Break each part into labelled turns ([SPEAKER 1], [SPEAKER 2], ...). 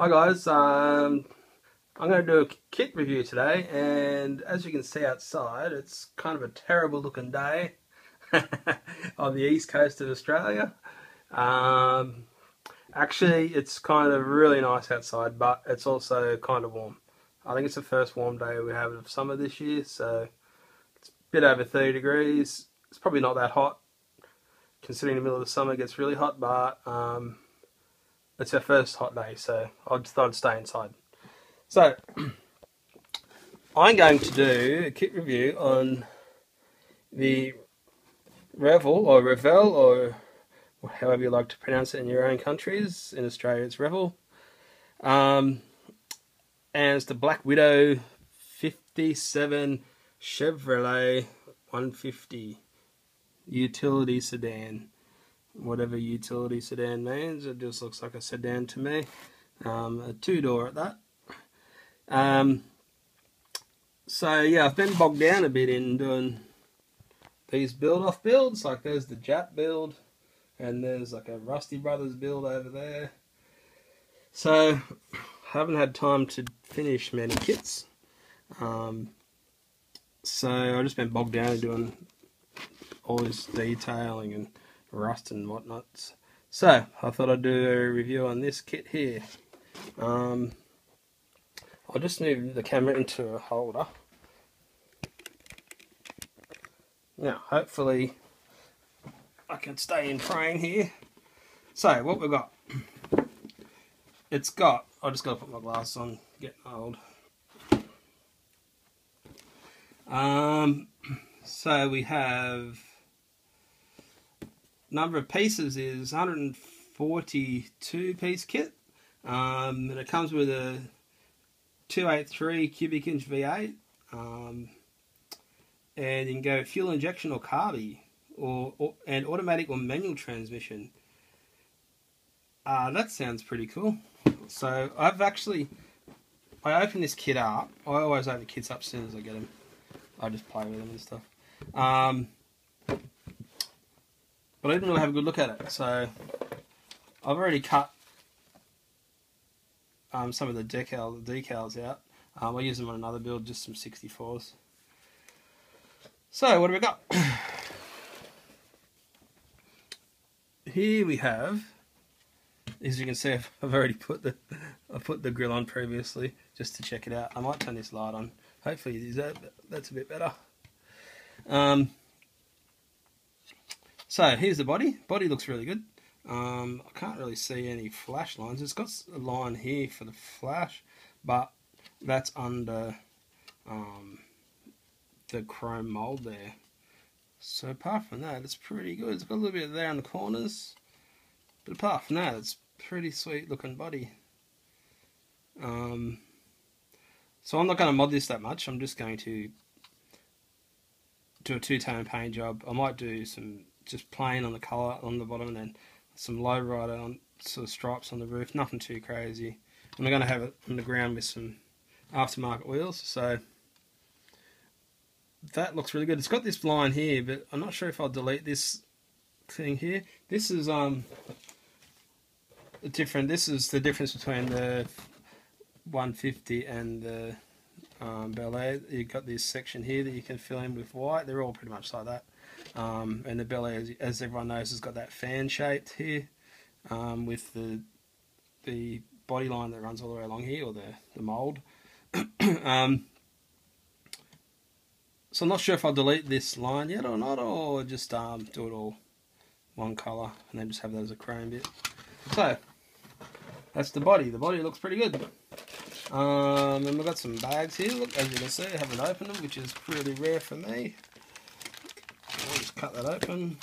[SPEAKER 1] Hi guys, I'm going to do a kit review today, and as you can see outside, it's kind of a terrible looking day on the east coast of Australia. Actually, it's kind of really nice outside, but it's also kind of warm. I think it's the first warm day we have of summer this year, so it's a bit over 30 degrees. It's probably not that hot, considering the middle of the summer gets really hot, but it's our first hot day, so I just thought I'd stay inside. So, I'm going to do a kit review on the Revell, or Revell, or however you like to pronounce it in your own countries. In Australia it's Revell. And it's the Black Widow 57 Chevrolet 150 utility sedan. Whatever utility sedan means, it just looks like a sedan to me. A two-door at that. So yeah, I've been bogged down a bit in doing these build-off builds. Like there's the Jap build, and there's like a Rusty Brothers build over there. So I haven't had time to finish many kits. So I've just been bogged down doing all this detailing and rust and whatnot. So I thought I'd do a review on this kit here. I'll just move the camera into a holder. Now hopefully I can stay in frame here. So what we've got, I just got to put my glasses on, getting old. So we have, number of pieces is 142 piece kit, and it comes with a 283 cubic inch V8, and you can go fuel injection or carby, and automatic or manual transmission. That sounds pretty cool. So I open this kit up. I always open kits up as soon as I get them. I just play with them and stuff. But I didn't really have a good look at it, so I've already cut some of the decals out. I use them on another build, just some 64s. So what do we got? Here we have, as you can see, I've already put the grill on previously just to check it out. I might turn this light on. Hopefully that's a bit better. So here's the body. Body looks really good. I can't really see any flash lines. It's got a line here for the flash, but that's under the chrome mold there. So apart from that, it's pretty good. It's got a little bit there on the corners, but apart from that, it's pretty sweet looking body. So I'm not going to mod this that much. I'm just going to do a two-tone paint job. I might do some just plain on the colour on the bottom, and then some lowrider on sort of stripes on the roof. Nothing too crazy. And we're going to have it on the ground with some aftermarket wheels. So that looks really good. It's got this line here, but I'm not sure if I'll delete this thing here. This is This is the difference between the 150 and the Bel Air. You've got this section here that you can fill in with white. They're all pretty much like that. And the Bel Air, as everyone knows, has got that fan shaped here, with the body line that runs all the way along here, or the mould. So I'm not sure if I'll delete this line yet or not, or just do it all one colour and then just have that as a chrome bit. So that's the body. The body looks pretty good. And we've got some bags here. Look, as you can see, I haven't opened them, which is really rare for me. I'll just cut that open.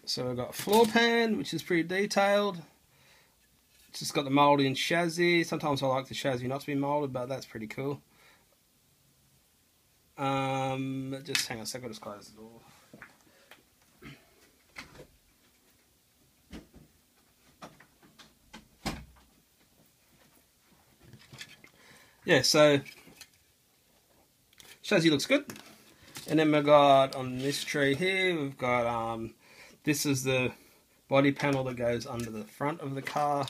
[SPEAKER 1] So we've got a floor pan, which is pretty detailed. It's just got the moulding chassis. Sometimes I like the chassis not to be moulded, but that's pretty cool. Just hang on a second, I'll just close the door. Yeah, so chassis looks good. And then we've got on this tree here, we've got this is the body panel that goes under the front of the car.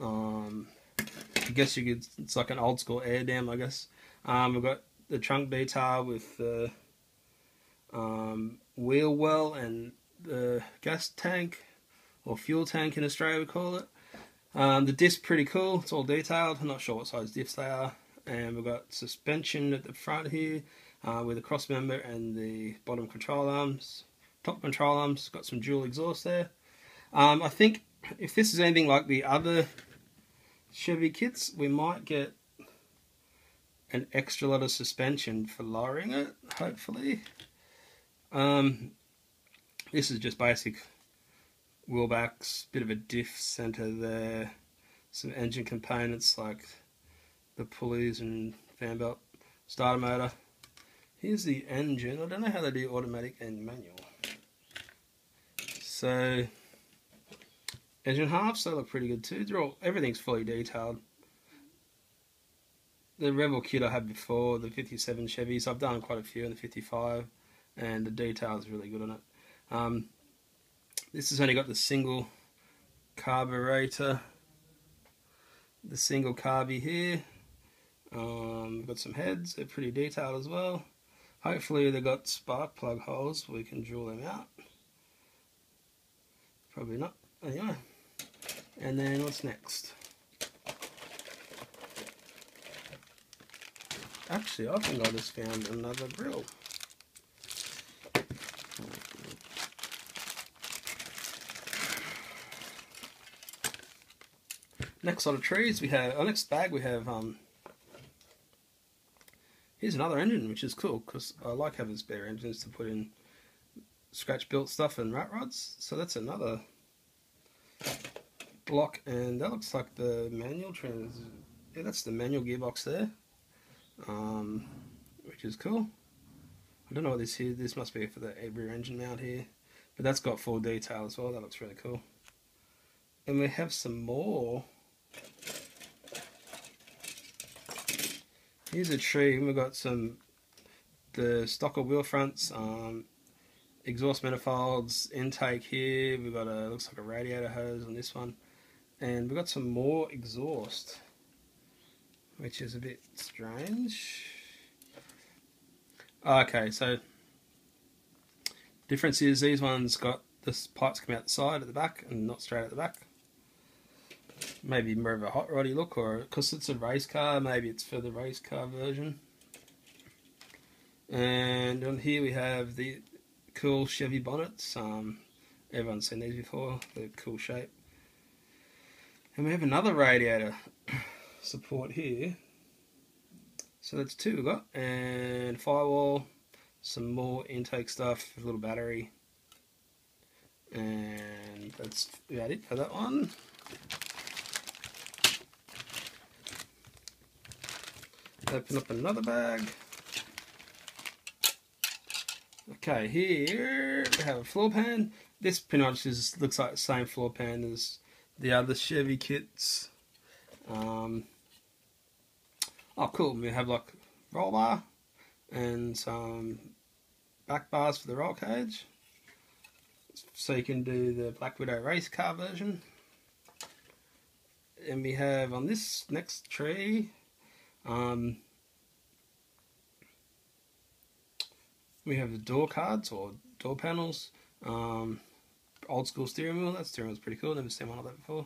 [SPEAKER 1] I guess you could, it's like an old school air dam, I guess. We've got the trunk detail with the wheel well and the gas tank, or fuel tank in Australia we call it. The disc pretty cool, it's all detailed. I'm not sure what size diffs they are. And we've got suspension at the front here with a cross member and the bottom control arms. Top control arms, got some dual exhaust there. I think if this is anything like the other Chevy kits, we might get an extra lot of suspension for lowering it, hopefully. This is just basic wheel backs, bit of a diff center there, some engine components like the pulleys and fan belt, starter motor. Here's the engine. I don't know how they do automatic and manual. So engine halves, they look pretty good too. Everything's fully detailed. The Revell kit I had before, the 57 Chevys, I've done quite a few in the 55, and the detail is really good on it. This has only got the single carburetor, the single carby here. Got some heads, they're pretty detailed as well. Hopefully they've got spark plug holes, we can drill them out. Probably not. Anyway, and then what's next? Actually, I think I just found another grill. Next lot of trees we have, our next bag we have, here's another engine, which is cool, because I like having spare engines to put in scratch built stuff and rat rods. So that's another block, and that looks like the manual yeah, that's the manual gearbox there, which is cool. I don't know what this here, this must be for the rear engine mount here, but that's got full detail as well. That looks really cool. And we have some more. Here's a tree, and we've got the stocker wheel fronts, exhaust manifolds, intake here. We've got looks like a radiator hose on this one, and we've got some more exhaust, which is a bit strange. Okay, so difference is these ones got this pipes come out the side at the back and not straight at the back. Maybe more of a hot roddy look, or because it's a race car, maybe it's for the race car version. And on here we have the cool Chevy bonnets. Everyone's seen these before, they're cool shape. And we have another radiator support here. So that's two we've got, and firewall, some more intake stuff, a little battery, and that's about it for that one. Open up another bag. Okay, here we have a floor pan. This pretty much looks like the same floor pan as the other Chevy kits. Oh cool, we have like roll bar and some back bars for the roll cage. So you can do the Black Widow race car version. And we have on this next tree, we have the door cards or door panels, old school steering wheel. That steering wheel's pretty cool, never seen one of that before.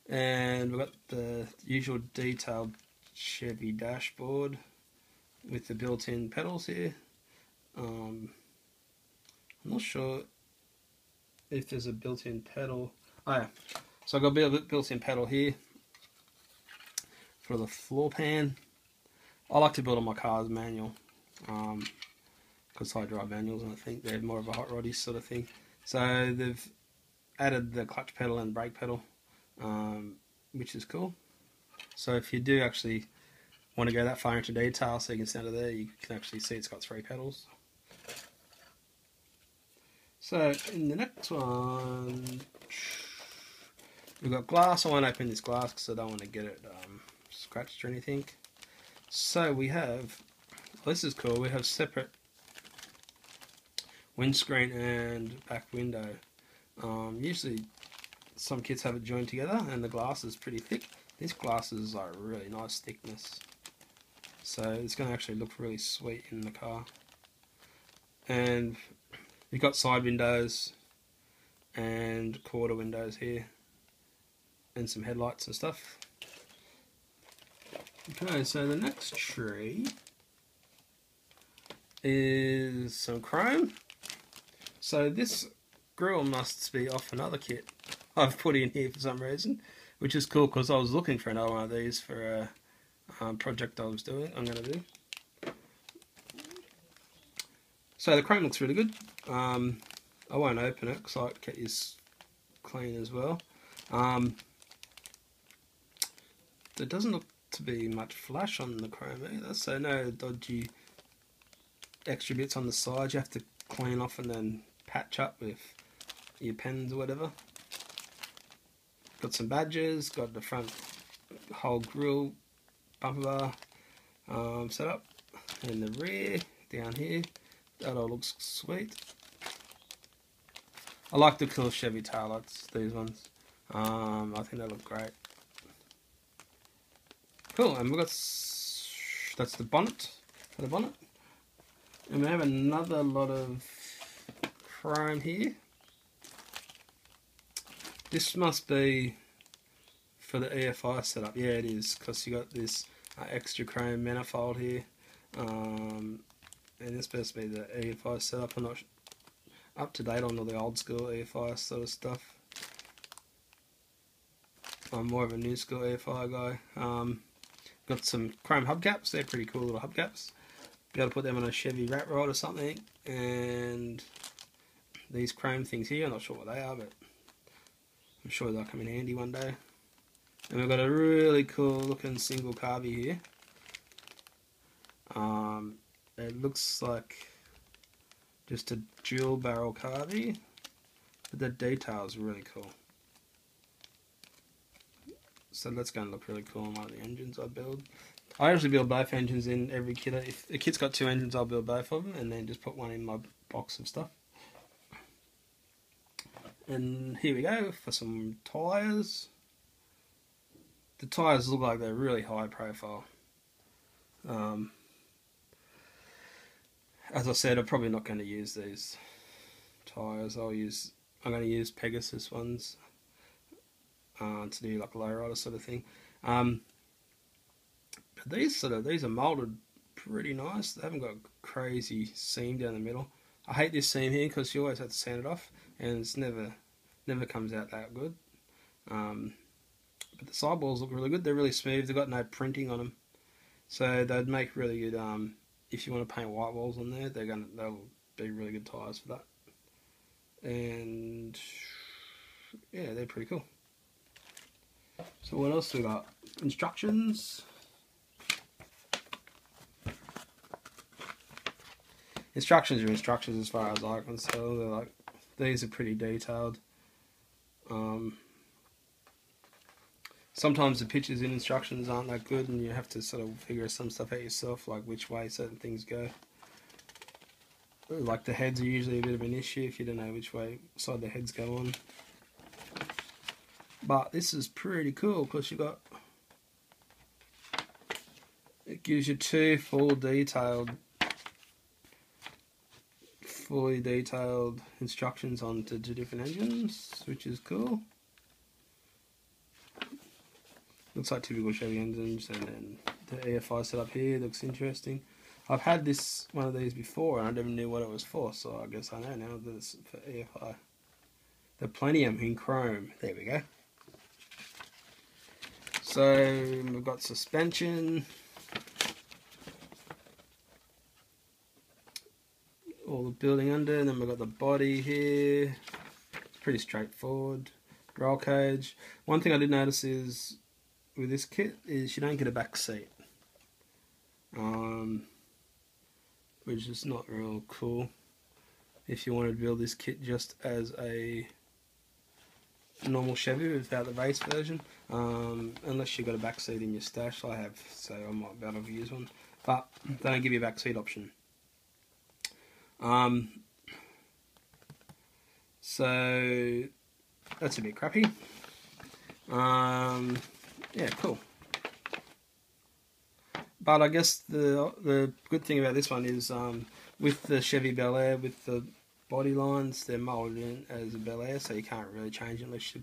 [SPEAKER 1] And we've got the usual detailed Chevy dashboard with the built-in pedals here. I'm not sure if there's a built-in pedal. Oh yeah, so I've got a built-in pedal here for the floor pan. I like to build on my cars manual, because I drive manuals and I think they're more of a hot roddy sort of thing. So they've added the clutch pedal and brake pedal, which is cool. So if you do actually want to go that far into detail so you can see under there, you can actually see it's got 3 pedals. So in the next one, we've got glass. I won't open this glass because I don't want to get it scratched or anything. So we have, well, this is cool, we have separate windscreen and back window. Usually some kits have it joined together and the glass is pretty thick. These glasses are really nice thickness, so it's going to actually look really sweet in the car. And you've got side windows and quarter windows here and some headlights and stuff. Okay, so the next tree is some chrome. So this grill must be off another kit I've put in here for some reason, which is cool because I was looking for another one of these for a project I'm going to do. So the chrome looks really good. I won't open it because I like to get this clean as well. There doesn't look to be much flash on the chrome either, so no dodgy extra bits on the sides you have to clean off and then patch up with your pens or whatever. Got some badges, got the front whole grille bumper bar set up, and the rear down here. That all looks sweet. I like the cool Chevy taillights, these ones. I think they look great. Cool, and we've got, that's the bonnet, for the bonnet. And we have another lot of chrome here. This must be for the EFI setup. Yeah, it is, because you got this extra chrome manifold here. And this supposed to be the EFI setup. I'm not up to date on all the old school EFI sort of stuff. I'm more of a new school EFI guy. Got some chrome hubcaps. They're pretty cool little hubcaps. Be able to put them on a Chevy rat rod or something. And these chrome things here, I'm not sure what they are, but I'm sure they'll come in handy one day. And we've got a really cool looking single carby here. It looks like just a dual barrel carby, but the detail is really cool. So that's going to look really cool on one of the engines I build. I usually build both engines in every kit. If a kit's got two engines, I'll build both of them and then just put one in my box of stuff. And here we go for some tyres. The tyres look like they're really high profile. As I said, I'm probably not going to use these tyres. I'm going to use Pegasus ones to do like a lowrider sort of thing. But these are moulded pretty nice. They haven't got a crazy seam down the middle. I hate this seam here because you always have to sand it off, and it's never comes out that good. But the sidewalls look really good. They're really smooth. They've got no printing on them, so they'd make really good. If you want to paint white walls on there, they'll be really good tyres for that. And yeah, they're pretty cool. So what else we got? Instructions. Instructions are instructions as far as I can tell. They're like, these are pretty detailed. Sometimes the pictures in instructions aren't that good and you have to sort of figure some stuff out yourself, like which way certain things go. Like the heads are usually a bit of an issue if you don't know which way side the heads go on. But this is pretty cool because it gives you two fully detailed instructions on to different engines, which is cool. Looks like typical Chevy engines, and then the EFI setup here looks interesting. I've had one of these before and I never knew what it was for, so I guess I know now that it's for EFI. The Plenum in chrome, there we go. So we've got suspension, all the building under, and then we've got the body here. It's pretty straightforward. Roll cage. One thing I did notice is with this kit is you don't get a back seat, which is not real cool if you want to build this kit just as a normal Chevy without the base version, unless you've got a back seat in your stash. I have, so I might be able to use one, but they don't give you a back seat option. So that's a bit crappy. Yeah, cool. But I guess the good thing about this one is with the Chevy Bel Air, with the body lines, they're moulded in as a Bel Air, so you can't really change it unless you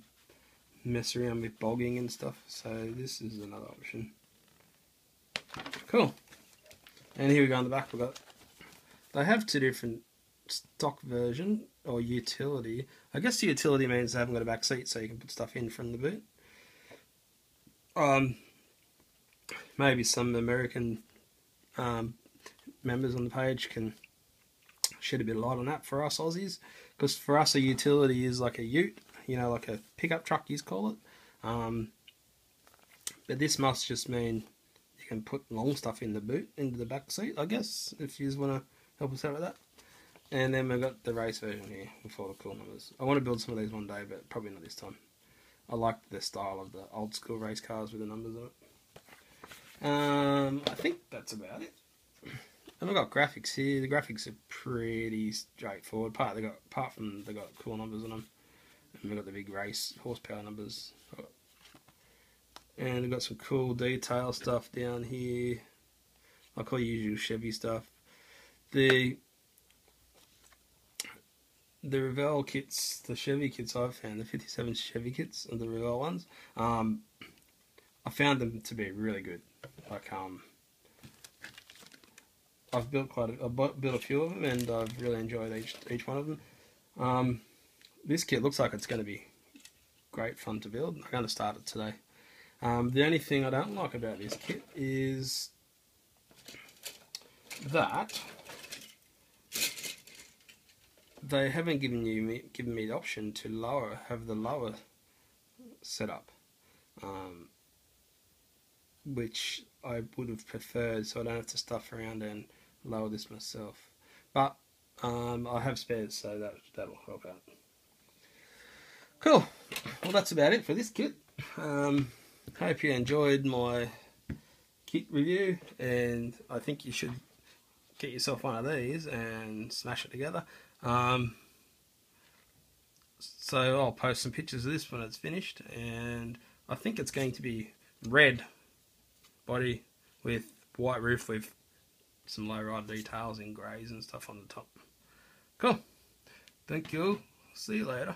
[SPEAKER 1] mess around with bogging and stuff. So this is another option. Cool. And here we go on the back. They have two different stock version or utility. I guess the utility means they haven't got a back seat, so you can put stuff in from the boot. Maybe some American members on the page can shed a bit of light on that for us Aussies, because for us a utility is like a ute, you know, like a pickup truck, you call it. But this must just mean you can put long stuff in the boot, into the back seat, I guess, if you just want to help us out with that. And then we've got the race version here with all the cool numbers. I want to build some of these one day, but probably not this time. I like the style of the old school race cars with the numbers on it. I think that's about it. And we've got graphics here. The graphics are pretty straightforward. Apart from they got cool numbers on them. And we've got the big race horsepower numbers. And we've got some cool detail stuff down here. Like all usual Chevy stuff. The Revell kits, the Chevy kits I've found, the 57 Chevy kits, and the Revell ones, I found them to be really good. Like I've built built a few of them, and I've really enjoyed each one of them. This kit looks like it's going to be great fun to build. I'm going to start it today. The only thing I don't like about this kit is that they haven't given me the option to have the lower setup, which I would have preferred, so I don't have to stuff around and lower this myself. But I have spares, so that'll help out. Cool. Well, that's about it for this kit. Hope you enjoyed my kit review, and I think you should get yourself one of these and smash it together. So I'll post some pictures of this when it's finished, and I think it's going to be red body with white roof with some low ride details in greys and stuff on the top. Cool. Thank you. See you later.